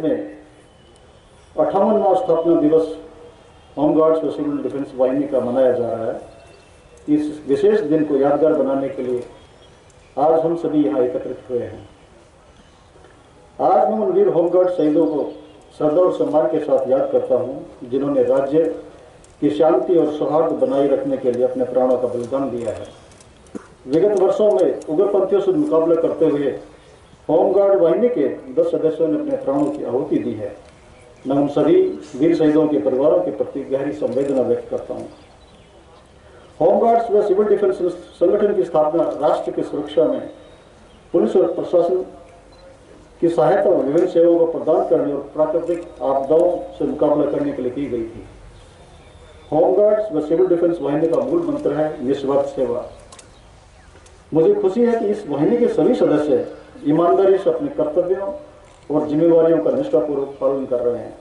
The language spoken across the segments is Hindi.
में 58वां स्थापना दिवस होमगार्ड्स व सिविल डिफेंस वाहिनी का मनाया जा रहा है। इस विशेष दिन को यादगार बनाने के लिए आज हम सभी यहाँ एकत्रित हुए हैं। आज मैं उन वीर होमगार्ड शहीदों को श्रद्धा और सम्मान के साथ याद करता हूँ, जिन्होंने राज्य की शांति और सौहार्द बनाए रखने के लिए अपने प्राणों का बलिदान दिया है। विगत वर्षों में उग्रपंथियों से मुकाबला करते हुए होमगार्ड वाहिनी के 10 सदस्यों ने अपने प्राणों की आहुति दी है। मैं उन सभी वीर शहीदों के परिवारों के प्रति गहरी संवेदना व्यक्त करता हूँ। होमगार्ड्स व सिविल डिफेंस संगठन की स्थापना राष्ट्र की सुरक्षा में पुलिस और प्रशासन की सहायता और विभिन्न सेवाओं को प्रदान करने और प्राकृतिक आपदाओं से मुकाबला करने के लिए की गई थी। होमगार्ड्स व सिविल डिफेंस वाहिनी का मूल मंत्र है निस्वार्थ सेवा। मुझे खुशी है कि इस वाहिनी के सभी सदस्य ईमानदारी से अपने कर्तव्यों और जिम्मेवारियों का निष्ठापूर्वक पालन कर रहे हैं।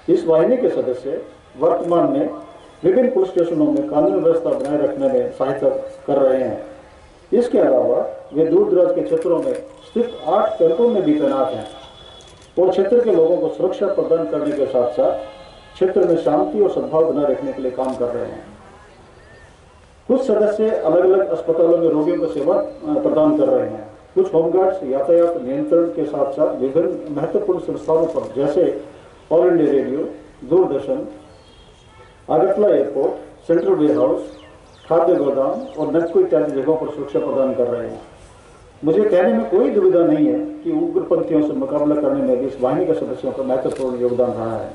इस वाहिनी के सदस्य वर्तमान में विभिन्न पुलिस स्टेशनों में कानून व्यवस्था बनाए रखने में सहायता कर रहे हैं। इसके अलावा वे दूर दराज के क्षेत्रों में स्थित 8 कैंपों में भी तैनात हैं और क्षेत्र के लोगों को सुरक्षा प्रदान करने के साथ साथ क्षेत्र में शांति और सद्भाव बनाए रखने के लिए काम कर रहे हैं। कुछ सदस्य अलग अलग अस्पतालों में रोगियों को सेवा प्रदान कर रहे हैं। कुछ होमगार्ड्स यातायात नियंत्रण के साथ साथ विभिन्न महत्वपूर्ण संस्थानों पर जैसे All India Radio, Doordarshan, Agartala airport, central warehouse, खाद्य गोदाम और नेस्को इत्यादि जगहों पर सुरक्षा प्रदान कर रहे हैं। मुझे कहने में कोई दुविधा नहीं है कि उग्रपंथियों से मुकाबला करने में भी इस वाहिनी के सदस्यों का महत्वपूर्ण योगदान रहा है।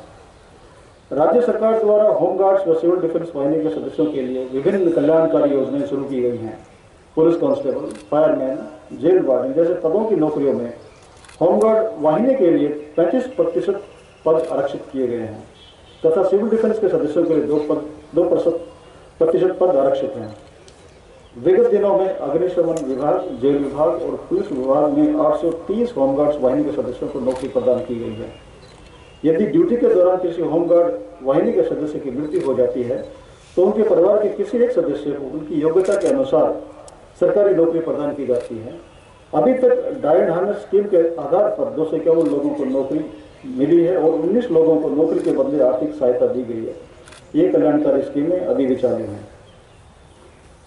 राज्य सरकार द्वारा होमगार्ड्स व सिविल डिफेंस वाहिनी के सदस्यों के लिए विभिन्न कल्याणकारी योजनाएं शुरू की गई हैं। Police constable, fireman, jail warden जैसे पदों की नौकरियों में होमगार्ड वाहिनी के लिए 35% पद आरक्षित किए गए हैं तथा सिविल डिफेंस के सदस्यों के लिए 2% पद आरक्षित हैं। विगत दिनों में अग्निशमन विभाग, जेल विभाग और पुलिस विभाग में 830 होमगार्ड्स वाहिनी के सदस्यों को नौकरी प्रदान की गई है। यदि ड्यूटी के दौरान किसी होमगार्ड वाहिनी के सदस्य की मृत्यु हो जाती है तो उनके परिवार के किसी एक सदस्य को उनकी योग्यता के अनुसार सरकारी नौकरी प्रदान की जाती है। अभी तक डायन हार्नेस स्कीम के आधार पर 251 लोगों को नौकरी मिली है और 19 लोगों को नौकरी के बदले आर्थिक सहायता दी गई है। ये कल्याणकारी स्कीमें अभी भी चालू हैं।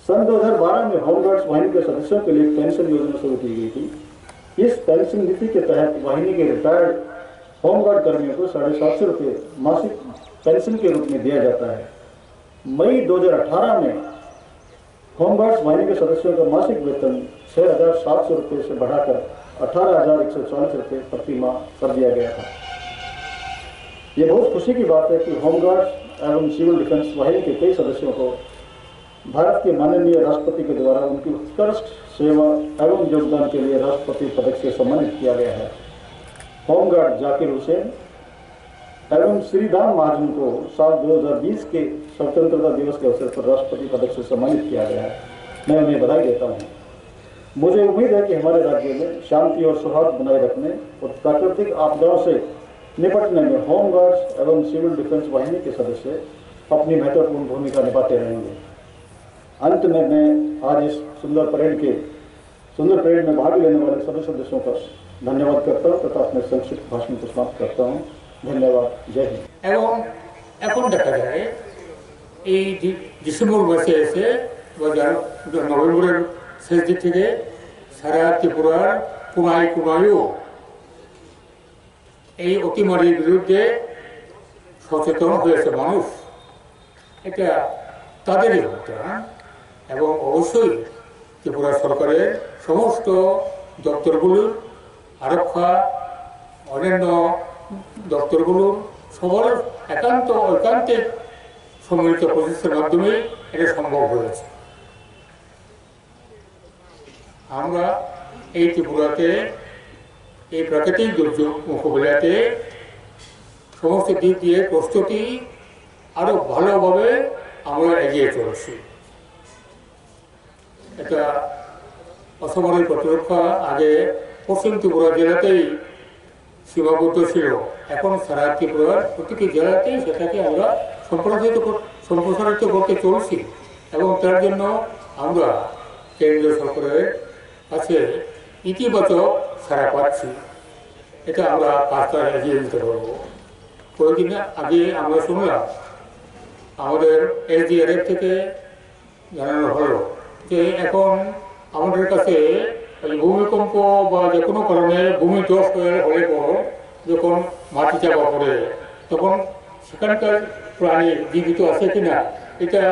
सन 2012 में होमगार्ड्स वाहिनी के सदस्यों के लिए पेंशन योजना शुरू की गई थी। इस पेंशन नीति के तहत वाहिनी के रिटायर्ड होमगार्ड कर्मियों को 750 रुपये मासिक पेंशन के रूप में दिया जाता है। मई 2018 में होमगार्ड्स वाहिनी के सदस्यों का मासिक वेतन 6,700 रुपये से बढ़ाकर 18,140 रुपये प्रति माह कर दिया गया था। ये बहुत खुशी की बात है कि होमगार्ड्स एवं सिविल डिफेंस वाहिनी के कई सदस्यों को भारत के माननीय राष्ट्रपति के द्वारा उनकी उत्कृष्ट सेवा एवं योगदान के लिए राष्ट्रपति पदक से सम्मानित किया गया है। होमगार्ड जाकिर हुसैन एवं श्रीधाम महाजन को साल 2020 के स्वतंत्रता दिवस के अवसर पर राष्ट्रपति पदक से सम्मानित किया गया है। मैं उन्हें बधाई देता हूँ। मुझे उम्मीद है कि हमारे राज्य में शांति और सौहार्द बनाए रखने और प्राकृतिक आपदाओं से निपटने में होमगार्ड्स एवं सिविल डिफेंस वाहिनी के सदस्य अपनी महत्वपूर्ण भूमिका निभाते रहेंगे। अंत में मैं आज इस सुंदर परेड में भाग लेने वाले सभी सदस्यों का धन्यवाद करता हूँ तथा अपने संक्षिप्त भाषण को समाप्त करता हूँ। धन्यवाद। जय हिंद। এবং এখন দেখা যায় এই ডিসেম্বর মাসে এসে নভেম্বরের শেষ দিক থেকে সারা ত্রিপুরার কোনায় কোনায়ও এই অতিমারির বিরুদ্ধে সচেতন হয়েছে মানুষ। এটা তাদেরই হতো এবং অবশ্যই ত্রিপুরা সরকারের সমস্ত দপ্তরগুলোর আরক্ষা অন্যান্য দপ্তরগুলোর সবার ঐকান্তিক সম্মিলিত প্রচেষ্টার মাধ্যমে এটা সম্ভব হয়েছে। আমরা এই ত্রিপুরাতে এই প্রাকৃতিক দুর্যোগ মোকাবিলাতে সমস্ত দিক দিয়ে প্রস্তুতি আরো ভালোভাবে আমরা এগিয়ে চলেছি। এটা অসামরিক প্রতিরক্ষা আগে পশ্চিম ত্রিপুরা জেলাতেই সীমাবদ্ধ ছিল, এখন সারা ত্রিপুরার প্রতিটি জেলাতেই সেটাকে আমরা সম্প্রসারিত করতে চলছি এবং তার জন্য আমরা কেন্দ্রীয় সরকারের কাছে ইতিবাচক সাড়া পাচ্ছি। এটা আমরা কাজটা এগিয়ে দিতে পারবো। কয়েকদিন আগে আমরা শুনলাম আমাদের এসডিআরএফ থেকে জানানো হলো যে এখন আমাদের কাছে ভূমিকম্প বা যে কোনো কারণে ভূমিধস হলে পর যখন মাটি চাপা পড়ে তখন সেখানকার প্রাণী জীবিত আছে কিনা এটা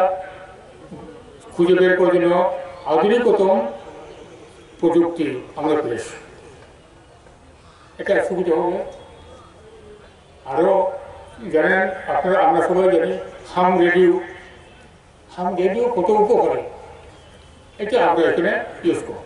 খুঁজে বের করার জন্য আধুনিকতম প্রযুক্তি আমরা পেয়েছি। এটা সুবিধা হবে। আরও জানেন আপনারা, আমরা সবাই জানি হাম রেডিও কত উপকারী, এটা আমরা এখানে ইউজ করি।